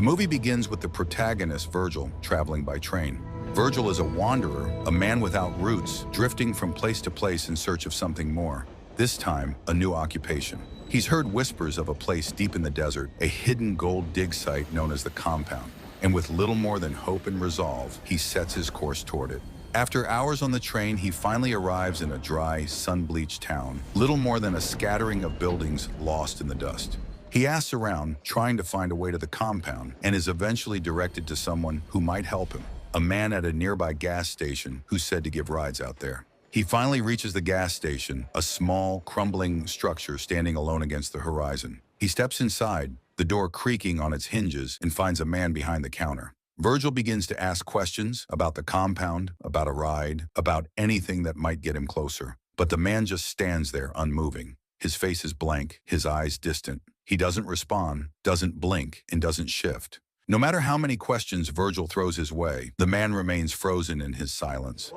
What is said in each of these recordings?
The movie begins with the protagonist, Virgil, traveling by train. Virgil is a wanderer, a man without roots, drifting from place to place in search of something more. This time, a new occupation. He's heard whispers of a place deep in the desert, a hidden gold dig site known as the Compound. And with little more than hope and resolve, he sets his course toward it. After hours on the train, he finally arrives in a dry, sun-bleached town, little more than a scattering of buildings lost in the dust. He asks around, trying to find a way to the compound, and is eventually directed to someone who might help him, a man at a nearby gas station who's said to give rides out there. He finally reaches the gas station, a small, crumbling structure standing alone against the horizon. He steps inside, the door creaking on its hinges, and finds a man behind the counter. Virgil begins to ask questions about the compound, about a ride, about anything that might get him closer. But the man just stands there, unmoving. His face is blank, his eyes distant. He doesn't respond, doesn't blink, and doesn't shift. No matter how many questions Virgil throws his way, the man remains frozen in his silence.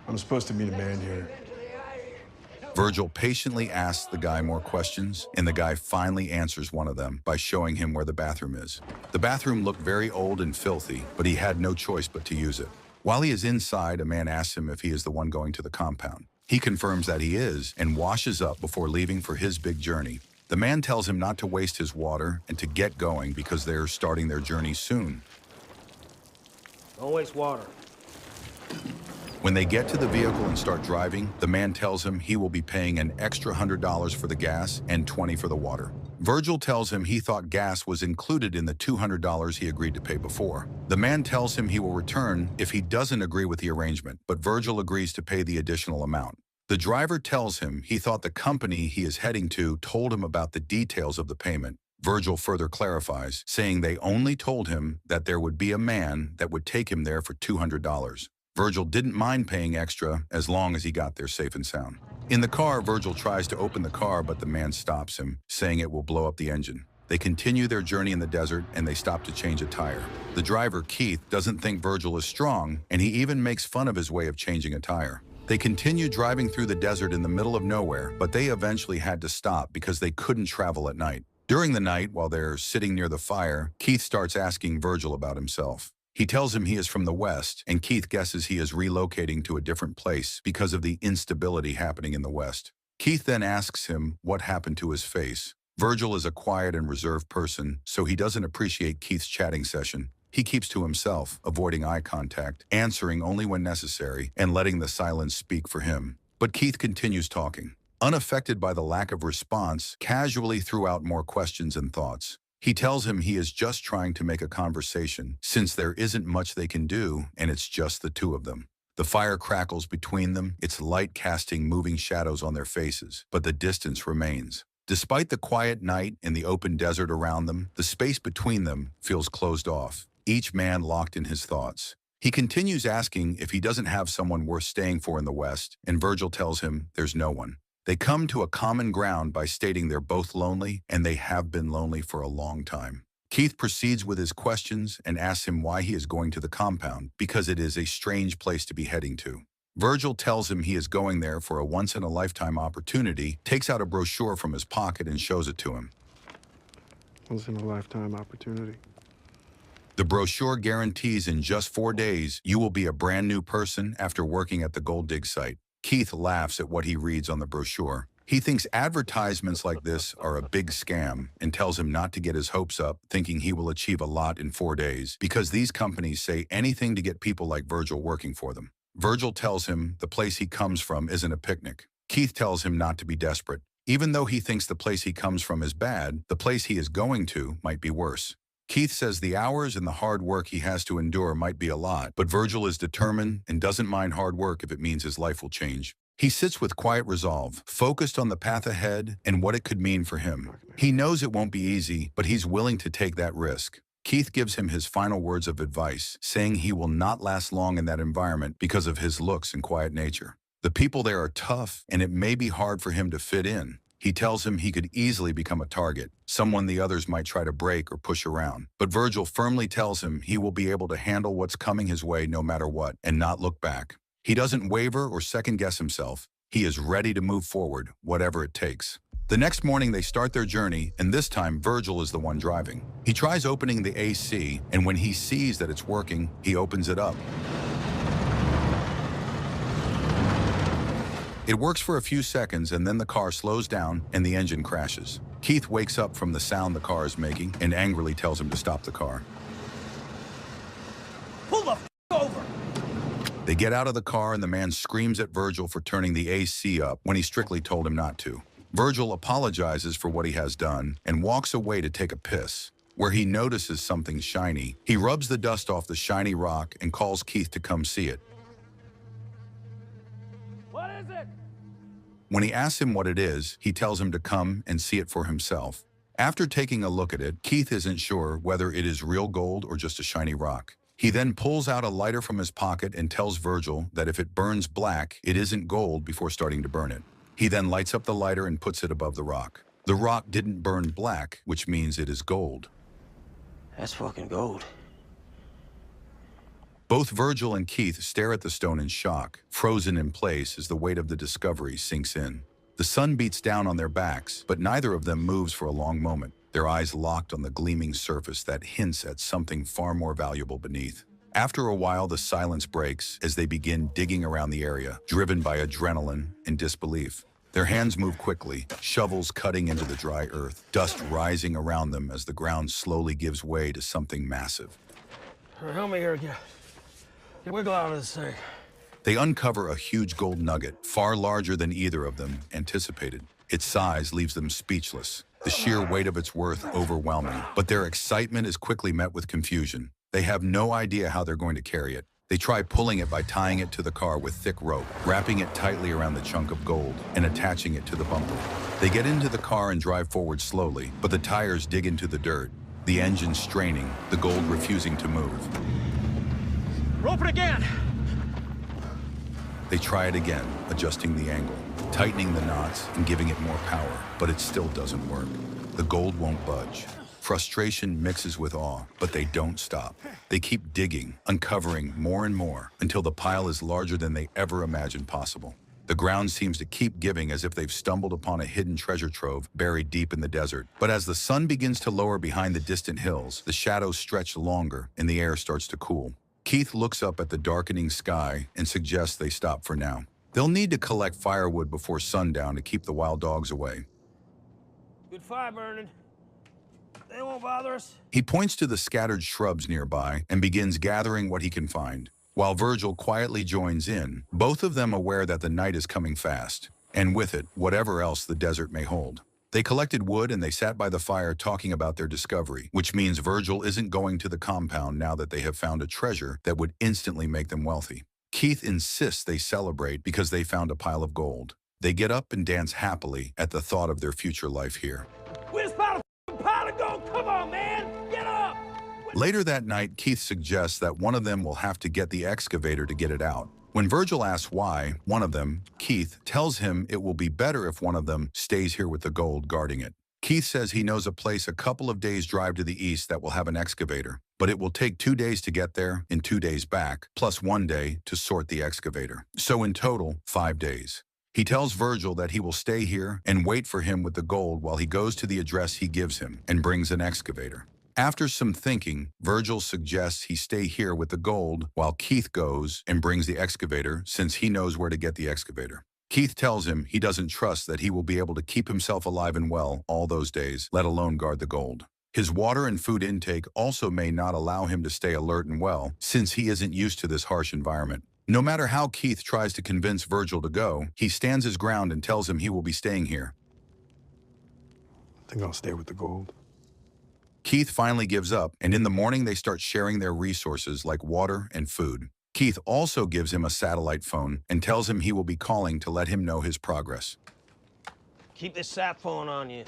I'm supposed to meet a man here. Virgil patiently asks the guy more questions, and the guy finally answers one of them by showing him where the bathroom is. The bathroom looked very old and filthy, but he had no choice but to use it. While he is inside, a man asks him if he is the one going to the compound. He confirms that he is and washes up before leaving for his big journey. The man tells him not to waste his water and to get going because they're starting their journey soon. Don't waste water. When they get to the vehicle and start driving, the man tells him he will be paying an extra $100 for the gas and $20 for the water. Virgil tells him he thought gas was included in the $200 he agreed to pay before. The man tells him he will return if he doesn't agree with the arrangement, but Virgil agrees to pay the additional amount. The driver tells him he thought the company he is heading to told him about the details of the payment. Virgil further clarifies, saying they only told him that there would be a man that would take him there for $200. Virgil didn't mind paying extra as long as he got there safe and sound. In the car, Virgil tries to open the car, but the man stops him, saying it will blow up the engine. They continue their journey in the desert, and they stop to change a tire. The driver, Keith, doesn't think Virgil is strong, and he even makes fun of his way of changing a tire. They continue driving through the desert in the middle of nowhere, but they eventually had to stop because they couldn't travel at night. During the night, while they're sitting near the fire, Keith starts asking Virgil about himself. He tells him he is from the West, and Keith guesses he is relocating to a different place because of the instability happening in the West. Keith then asks him what happened to his face. Virgil is a quiet and reserved person, so he doesn't appreciate Keith's chatting session. He keeps to himself, avoiding eye contact, answering only when necessary, and letting the silence speak for him. But Keith continues talking, unaffected by the lack of response, casually threw out more questions and thoughts. He tells him he is just trying to make a conversation, since there isn't much they can do, and it's just the two of them. The fire crackles between them, its light casting moving shadows on their faces, but the distance remains. Despite the quiet night and the open desert around them, the space between them feels closed off, each man locked in his thoughts. He continues asking if he doesn't have someone worth staying for in the West, and Virgil tells him there's no one. They come to a common ground by stating they're both lonely, and they have been lonely for a long time. Keith proceeds with his questions and asks him why he is going to the compound, because it is a strange place to be heading to. Virgil tells him he is going there for a once-in-a-lifetime opportunity, takes out a brochure from his pocket and shows it to him. Once-in-a-lifetime opportunity. The brochure guarantees in just 4 days you will be a brand new person after working at the gold dig site. Keith laughs at what he reads on the brochure. He thinks advertisements like this are a big scam and tells him not to get his hopes up, thinking he will achieve a lot in 4 days because these companies say anything to get people like Virgil working for them. Virgil tells him the place he comes from isn't a picnic. Keith tells him not to be desperate. Even though he thinks the place he comes from is bad, the place he is going to might be worse. Keith says the hours and the hard work he has to endure might be a lot, but Virgil is determined and doesn't mind hard work if it means his life will change. He sits with quiet resolve, focused on the path ahead and what it could mean for him. He knows it won't be easy, but he's willing to take that risk. Keith gives him his final words of advice, saying he will not last long in that environment because of his looks and quiet nature. The people there are tough, and it may be hard for him to fit in. He tells him he could easily become a target, someone the others might try to break or push around. But Virgil firmly tells him he will be able to handle what's coming his way no matter what, and not look back. He doesn't waver or second-guess himself. He is ready to move forward, whatever it takes. The next morning, they start their journey, and this time, Virgil is the one driving. He tries opening the AC, and when he sees that it's working, he opens it up. It works for a few seconds, and then the car slows down and the engine crashes. Keith wakes up from the sound the car is making and angrily tells him to stop the car. Pull the over! They get out of the car and the man screams at Virgil for turning the AC up when he strictly told him not to. Virgil apologizes for what he has done and walks away to take a piss. Where he notices something shiny, he rubs the dust off the shiny rock and calls Keith to come see it. What is it? When he asks him what it is, he tells him to come and see it for himself. After taking a look at it, Keith isn't sure whether it is real gold or just a shiny rock. He then pulls out a lighter from his pocket and tells Virgil that if it burns black, it isn't gold before starting to burn it. He then lights up the lighter and puts it above the rock. The rock didn't burn black, which means it is gold. That's fucking gold. Both Virgil and Keith stare at the stone in shock, frozen in place as the weight of the discovery sinks in. The sun beats down on their backs, but neither of them moves for a long moment, their eyes locked on the gleaming surface that hints at something far more valuable beneath. After a while, the silence breaks as they begin digging around the area, driven by adrenaline and disbelief. Their hands move quickly, shovels cutting into the dry earth, dust rising around them as the ground slowly gives way to something massive. Help me here, get wiggle out of this thing. They uncover a huge gold nugget, far larger than either of them anticipated. Its size leaves them speechless, the sheer weight of its worth overwhelming. But their excitement is quickly met with confusion. They have no idea how they're going to carry it. They try pulling it by tying it to the car with thick rope, wrapping it tightly around the chunk of gold, and attaching it to the bumper. They get into the car and drive forward slowly, but the tires dig into the dirt, the engine straining, the gold refusing to move. Rope it again! They try it again, adjusting the angle, tightening the knots and giving it more power, but it still doesn't work. The gold won't budge. Frustration mixes with awe, but they don't stop. They keep digging, uncovering more and more, until the pile is larger than they ever imagined possible. The ground seems to keep giving as if they've stumbled upon a hidden treasure trove buried deep in the desert. But as the sun begins to lower behind the distant hills, the shadows stretch longer and the air starts to cool. Keith looks up at the darkening sky and suggests they stop for now. They'll need to collect firewood before sundown to keep the wild dogs away. Good fire burning. They won't bother us. He points to the scattered shrubs nearby and begins gathering what he can find. While Virgil quietly joins in, both of them aware that the night is coming fast, and with it, whatever else the desert may hold. They collected wood and they sat by the fire talking about their discovery, which means Virgil isn't going to the compound now that they have found a treasure that would instantly make them wealthy. Keith insists they celebrate because they found a pile of gold. They get up and dance happily at the thought of their future life here. We just found a pile of gold! Come on, man! Get up! Later that night, Keith suggests that one of them will have to get the excavator to get it out. When Virgil asks why, one of them, Keith, tells him it will be better if one of them stays here with the gold guarding it. Keith says he knows a place a couple of days' drive to the east that will have an excavator, but it will take 2 days to get there and 2 days back, plus 1 day to sort the excavator. So in total, 5 days. He tells Virgil that he will stay here and wait for him with the gold while he goes to the address he gives him and brings an excavator. After some thinking, Virgil suggests he stay here with the gold while Keith goes and brings the excavator since he knows where to get the excavator. Keith tells him he doesn't trust that he will be able to keep himself alive and well all those days, let alone guard the gold. His water and food intake also may not allow him to stay alert and well since he isn't used to this harsh environment. No matter how Keith tries to convince Virgil to go, he stands his ground and tells him he will be staying here. I think I'll stay with the gold. Keith finally gives up, and in the morning they start sharing their resources like water and food. Keith also gives him a satellite phone and tells him he will be calling to let him know his progress. Keep this sap phone on you.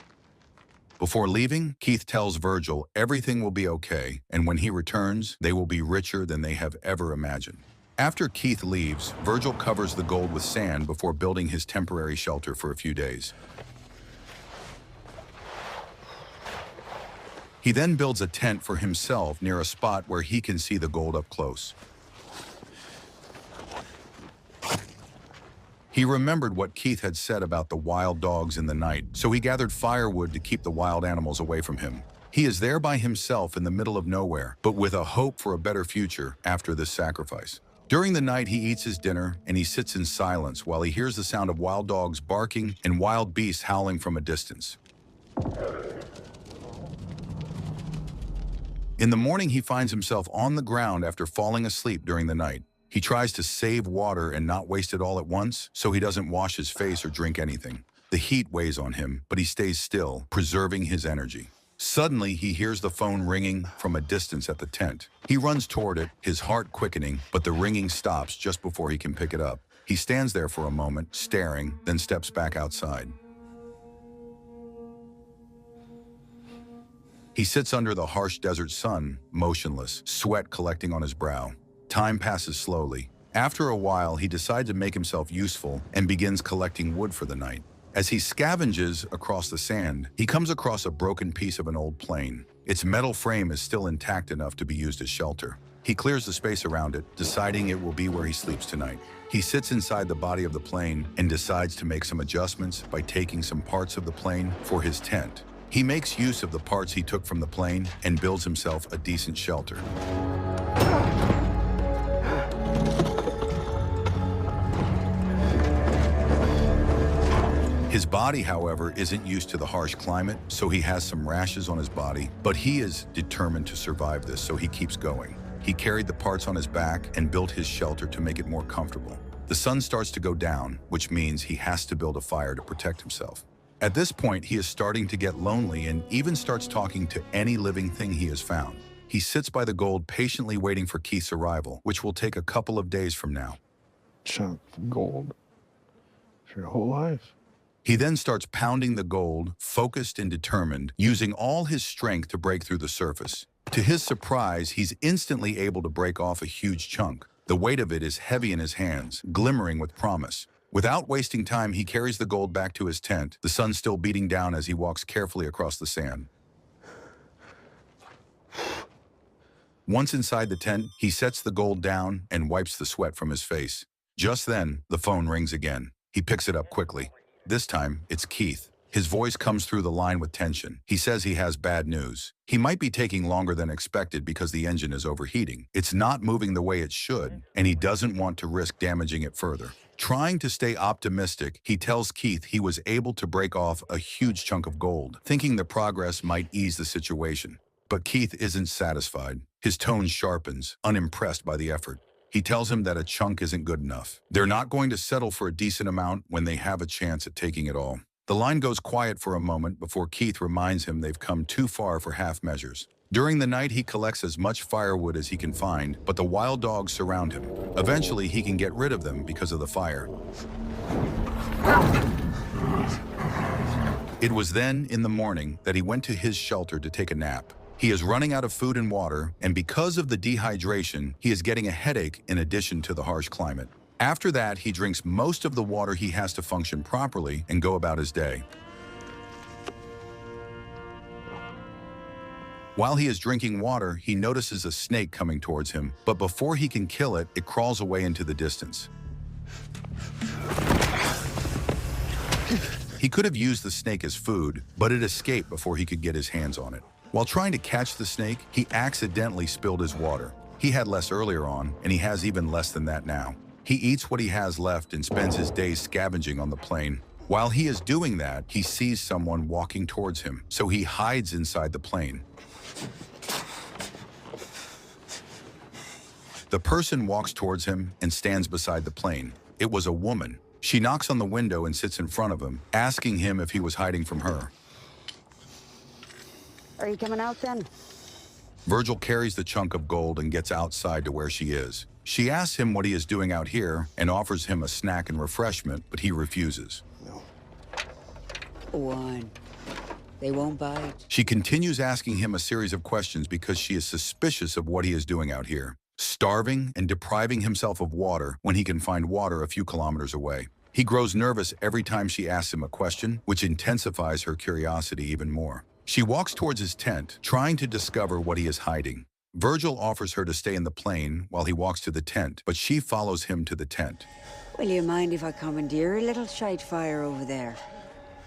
Before leaving, Keith tells Virgil everything will be okay, and when he returns, they will be richer than they have ever imagined. After Keith leaves, Virgil covers the gold with sand before building his temporary shelter for a few days. He then builds a tent for himself near a spot where he can see the gold up close. He remembered what Keith had said about the wild dogs in the night, so he gathered firewood to keep the wild animals away from him. He is there by himself in the middle of nowhere, but with a hope for a better future after this sacrifice. During the night, he eats his dinner and he sits in silence while he hears the sound of wild dogs barking and wild beasts howling from a distance. In the morning, he finds himself on the ground after falling asleep during the night. He tries to save water and not waste it all at once, so he doesn't wash his face or drink anything. The heat weighs on him, but he stays still, preserving his energy. Suddenly, he hears the phone ringing from a distance at the tent. He runs toward it, his heart quickening, but the ringing stops just before he can pick it up. He stands there for a moment, staring, then steps back outside. He sits under the harsh desert sun, motionless, sweat collecting on his brow. Time passes slowly. After a while, he decides to make himself useful and begins collecting wood for the night. As he scavenges across the sand, he comes across a broken piece of an old plane. Its metal frame is still intact enough to be used as shelter. He clears the space around it, deciding it will be where he sleeps tonight. He sits inside the body of the plane and decides to make some adjustments by taking some parts of the plane for his tent. He makes use of the parts he took from the plane and builds himself a decent shelter. His body, however, isn't used to the harsh climate, so he has some rashes on his body, but he is determined to survive this, so he keeps going. He carried the parts on his back and built his shelter to make it more comfortable. The sun starts to go down, which means he has to build a fire to protect himself. At this point, he is starting to get lonely and even starts talking to any living thing he has found. He sits by the gold, patiently waiting for Keith's arrival, which will take a couple of days from now. Chunk of gold for your whole life. He then starts pounding the gold, focused and determined, using all his strength to break through the surface. To his surprise, he's instantly able to break off a huge chunk. The weight of it is heavy in his hands, glimmering with promise. Without wasting time, he carries the gold back to his tent, the sun still beating down as he walks carefully across the sand. Once inside the tent, he sets the gold down and wipes the sweat from his face. Just then, the phone rings again. He picks it up quickly. This time, it's Keith. His voice comes through the line with tension. He says he has bad news. He might be taking longer than expected because the engine is overheating. It's not moving the way it should, and he doesn't want to risk damaging it further. Trying to stay optimistic, he tells Keith he was able to break off a huge chunk of gold, thinking the progress might ease the situation. But Keith isn't satisfied. His tone sharpens, unimpressed by the effort. He tells him that a chunk isn't good enough. They're not going to settle for a decent amount when they have a chance at taking it all. The line goes quiet for a moment before Keith reminds him they've come too far for half measures. During the night, he collects as much firewood as he can find, but the wild dogs surround him. Eventually, he can get rid of them because of the fire. It was then, in the morning, that he went to his shelter to take a nap. He is running out of food and water, and because of the dehydration, he is getting a headache in addition to the harsh climate. After that, he drinks most of the water he has to function properly and go about his day. While he is drinking water, he notices a snake coming towards him, but before he can kill it, it crawls away into the distance. He could have used the snake as food, but it escaped before he could get his hands on it. While trying to catch the snake, he accidentally spilled his water. He had less earlier on, and he has even less than that now. He eats what he has left and spends his days scavenging on the plane. While he is doing that, he sees someone walking towards him, so he hides inside the plane. The person walks towards him and stands beside the plane. It was a woman. She knocks on the window and sits in front of him, asking him if he was hiding from her. Are you coming out then? Virgil carries the chunk of gold and gets outside to where she is. She asks him what he is doing out here and offers him a snack and refreshment, but he refuses. No. One. They won't bite. She continues asking him a series of questions because she is suspicious of what he is doing out here, starving and depriving himself of water when he can find water a few kilometers away. He grows nervous every time she asks him a question, which intensifies her curiosity even more. She walks towards his tent, trying to discover what he is hiding. Virgil offers her to stay in the plane while he walks to the tent, but she follows him to the tent. Will you mind if I commandeer a little shite fire over there?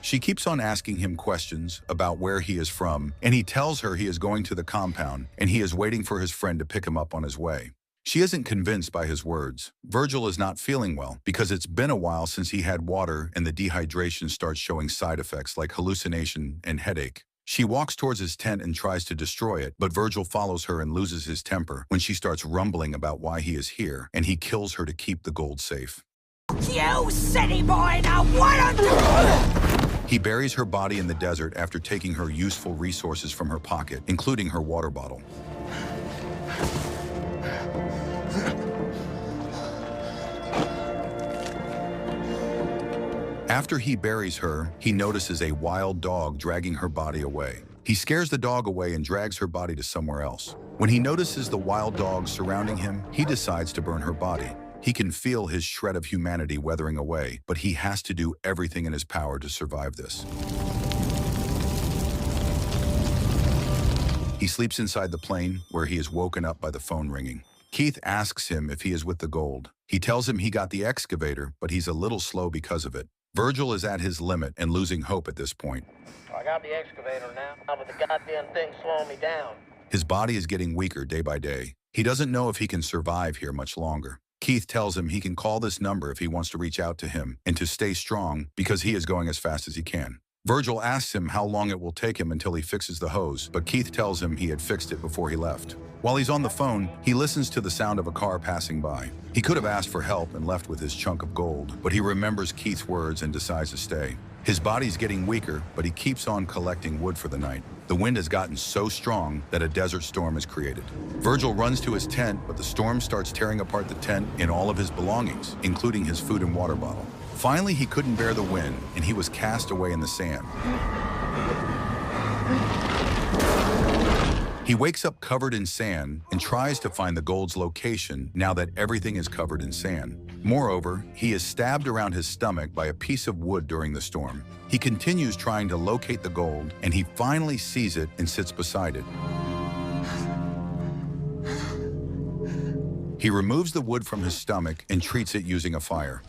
She keeps on asking him questions about where he is from, and he tells her he is going to the compound and he is waiting for his friend to pick him up on his way. She isn't convinced by his words. Virgil is not feeling well because it's been a while since he had water and the dehydration starts showing side effects like hallucination and headache. She walks towards his tent and tries to destroy it, but Virgil follows her and loses his temper when she starts rumbling about why he is here, and he kills her to keep the gold safe. You city boy, now what a... He buries her body in the desert after taking her useful resources from her pocket, including her water bottle. After he buries her, he notices a wild dog dragging her body away. He scares the dog away and drags her body to somewhere else. When he notices the wild dogs surrounding him, he decides to burn her body. He can feel his shred of humanity weathering away, but he has to do everything in his power to survive this. He sleeps inside the plane, where he is woken up by the phone ringing. Keith asks him if he is with the gold. He tells him he got the excavator, but he's a little slow because of it. Virgil is at his limit and losing hope at this point. I got the excavator now, but the goddamn thing's slowing me down. His body is getting weaker day by day. He doesn't know if he can survive here much longer. Keith tells him he can call this number if he wants to reach out to him and to stay strong because he is going as fast as he can. Virgil asks him how long it will take him until he fixes the hose, but Keith tells him he had fixed it before he left. While he's on the phone, he listens to the sound of a car passing by. He could have asked for help and left with his chunk of gold, but he remembers Keith's words and decides to stay. His body's getting weaker, but he keeps on collecting wood for the night. The wind has gotten so strong that a desert storm is created. Virgil runs to his tent, but the storm starts tearing apart the tent and all of his belongings, including his food and water bottle. Finally, he couldn't bear the wind, and he was cast away in the sand. He wakes up covered in sand and tries to find the gold's location now that everything is covered in sand. Moreover, he is stabbed around his stomach by a piece of wood during the storm. He continues trying to locate the gold, and he finally sees it and sits beside it. He removes the wood from his stomach and treats it using a fire.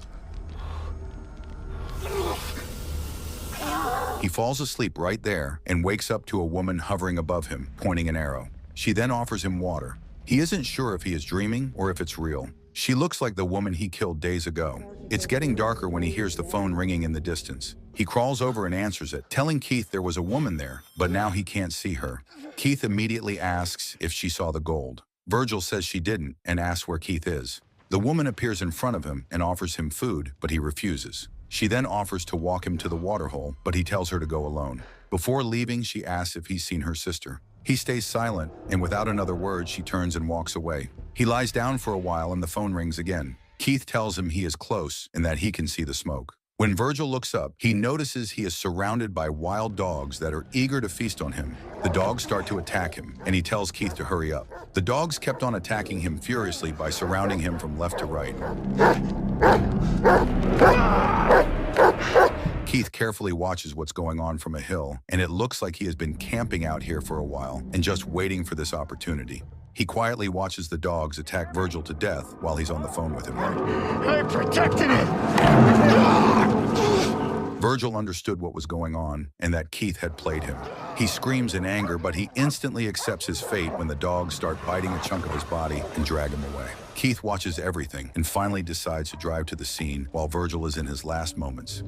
He falls asleep right there and wakes up to a woman hovering above him, pointing an arrow. She then offers him water. He isn't sure if he is dreaming or if it's real. She looks like the woman he killed days ago. It's getting darker when he hears the phone ringing in the distance. He crawls over and answers it, telling Keith there was a woman there, but now he can't see her. Keith immediately asks if she saw the gold. Virgil says she didn't and asks where Keith is. The woman appears in front of him and offers him food, but he refuses. She then offers to walk him to the waterhole, but he tells her to go alone. Before leaving, she asks if he's seen her sister. He stays silent, and without another word, she turns and walks away. He lies down for a while and the phone rings again. Keith tells him he is close and that he can see the smoke. When Virgil looks up, he notices he is surrounded by wild dogs that are eager to feast on him. The dogs start to attack him, and he tells Keith to hurry up. The dogs kept on attacking him furiously by surrounding him from left to right. Keith carefully watches what's going on from a hill, and it looks like he has been camping out here for a while and just waiting for this opportunity. He quietly watches the dogs attack Virgil to death while he's on the phone with him. I protected it! Virgil understood what was going on and that Keith had played him. He screams in anger, but he instantly accepts his fate when the dogs start biting a chunk of his body and drag him away. Keith watches everything and finally decides to drive to the scene while Virgil is in his last moments.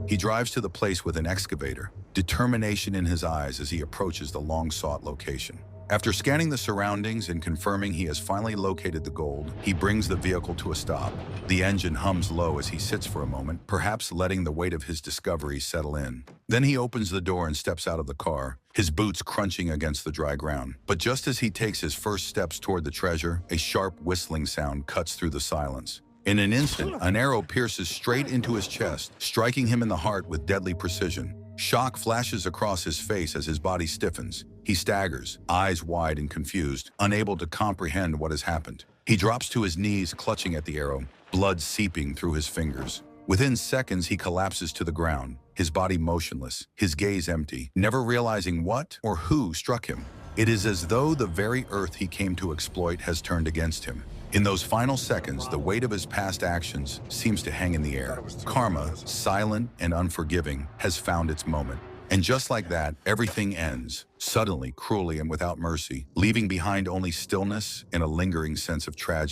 He drives to the place with an excavator, determination in his eyes as he approaches the long-sought location. After scanning the surroundings and confirming he has finally located the gold, he brings the vehicle to a stop. The engine hums low as he sits for a moment, perhaps letting the weight of his discovery settle in. Then he opens the door and steps out of the car, his boots crunching against the dry ground. But just as he takes his first steps toward the treasure, a sharp whistling sound cuts through the silence. In an instant, an arrow pierces straight into his chest, striking him in the heart with deadly precision. Shock flashes across his face as his body stiffens. He staggers, eyes wide and confused, unable to comprehend what has happened. He drops to his knees, clutching at the arrow, blood seeping through his fingers. Within seconds, he collapses to the ground. his body motionless, his gaze empty, never realizing what or who struck him. It is as though the very earth he came to exploit has turned against him. In those final seconds, the weight of his past actions seems to hang in the air. Karma, silent and unforgiving, has found its moment. And just like that, everything ends, suddenly, cruelly, and without mercy, leaving behind only stillness and a lingering sense of tragedy.